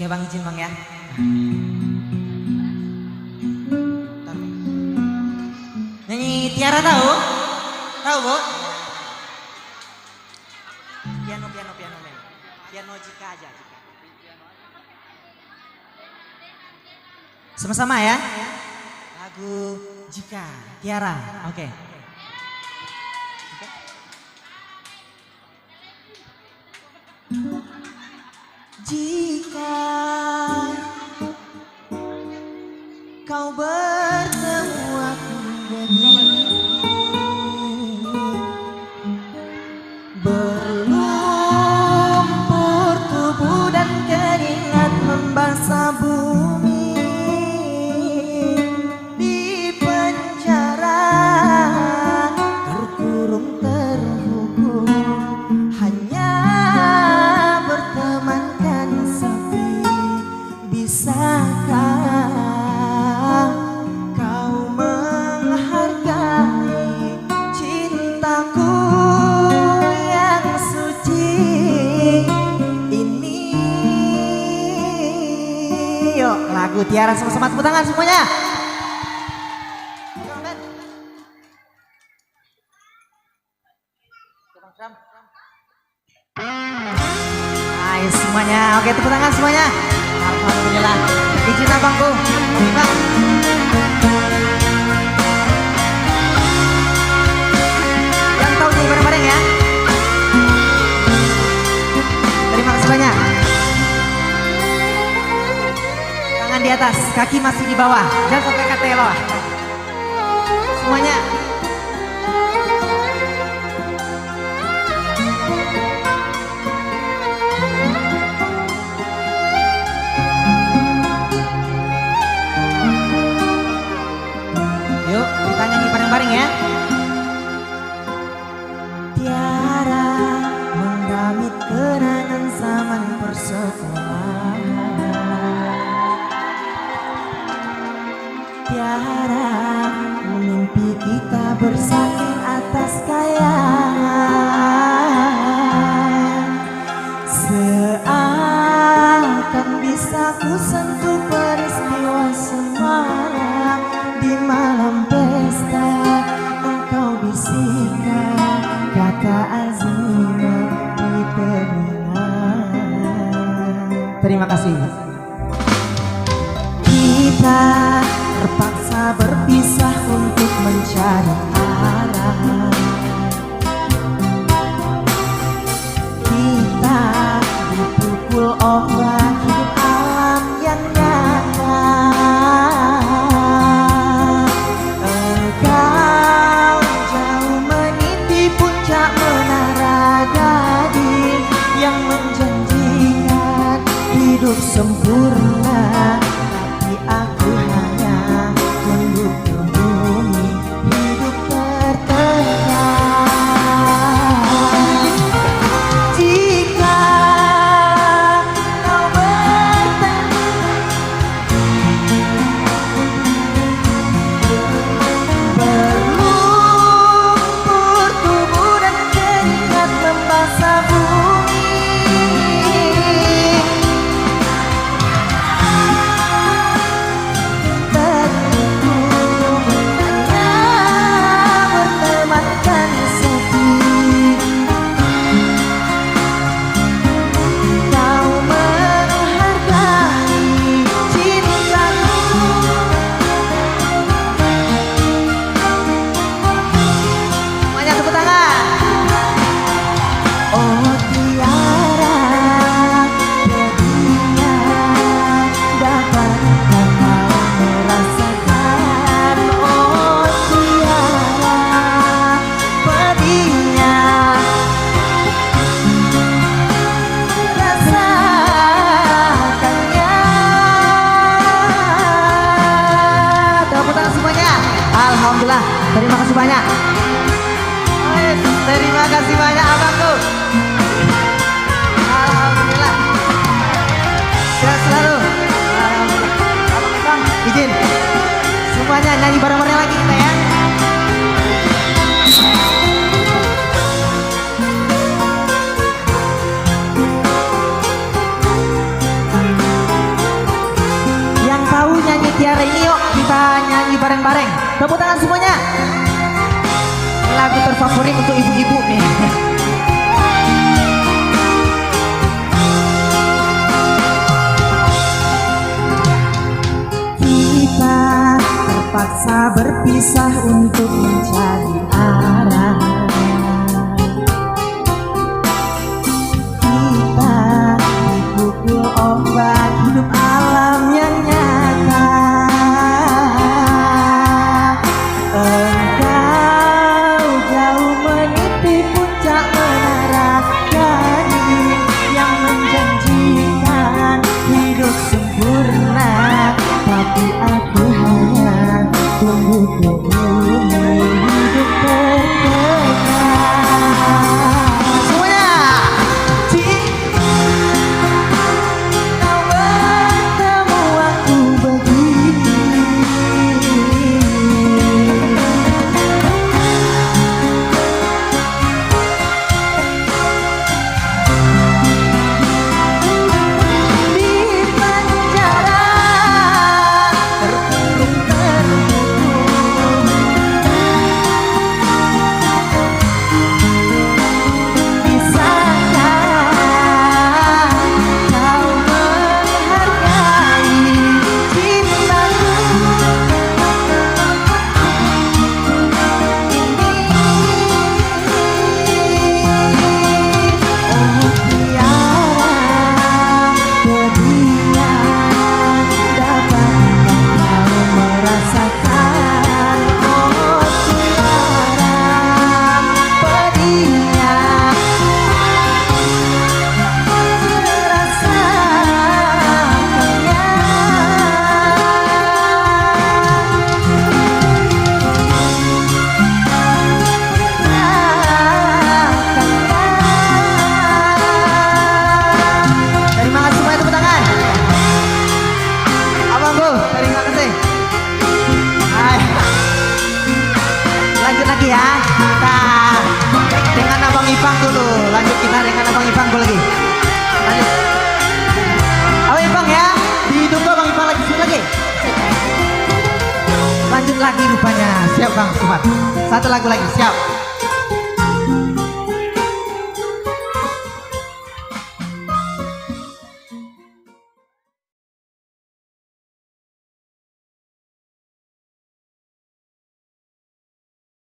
Ya Bang, izin Bang ya. Nyanyi Tiara tahu? Tahu Bu? Piano. Piano Jika aja. Sama-sama ya. Lagu Jika, Tiara. Oke. Jika kau bertemu aku begini, berlumpur tubuh dan keringat membasah bumi, di penjara terkurung terhukum, hanya bertemankan sepi. Bisakah kau menghargai cintaku yang suci ini? Yuk lagu Tiara sama-sama tepuk tangan semuanya. Nice semuanya. Oke, tepuk tangan semuanya. Alhamdulillah. Izin abangku. Bang. Yang tahu nih bareng-bareng ya. Terima kasih banyak. Tangan di atas, kaki masih di bawah. Jangan sampai ketelo. Semuanya. Yuk, kita nyanyi bareng-bareng ya. Tiara menggamit kenangan zaman persekolahan. Tiara mimpi kita bersanding atas kayangan. Seakan bisa ku sentuh peristiwa semalam. Di malam pesta engkau bisikan kata azimah di telinga. Terima kasih. Kita terpaksa berpisah untuk mencari arah. Kita dipukul ombak hidup alam yang nyata. Engkau jauh meniti puncak menara gading yang menjanjikan hidup sempurna. Tapi aku hanya mendukung bumi hidup tertekan. Jika kau bertemu berlumpur tubuh dan keringat membasah bumi, Tepuk tangan semuanya. Lagu terfavorit untuk ibu-ibu nih. Kita terpaksa berpisah untuk mencari arah. Kita dipukul ombak hidup alam yang nyata. Engkau jauh meniti puncak menara gading yang menjanjikan hidup sempurna, tapi aku hanya tunggu tunggu hidup terkenal. Semuanya, kau bertemu aku begini. Di penjara terkurung bisakah kau menghargai cintaku ini? Oh tiara, berikan terima kasih semuanya, tepuk tangan. Abang Bu, terima kasih. Hai. Lanjut lagi ya. Kita dengan Abang Ipang dulu. Lanjut kita dengan Abang Ipang dulu lagi. Lanjut. Abang Ipang ya. Ditunggu Abang Ipang lagi sini lagi. Lanjut lagi rupanya. Siap Bang Sumat. Satu lagu lagi, siap.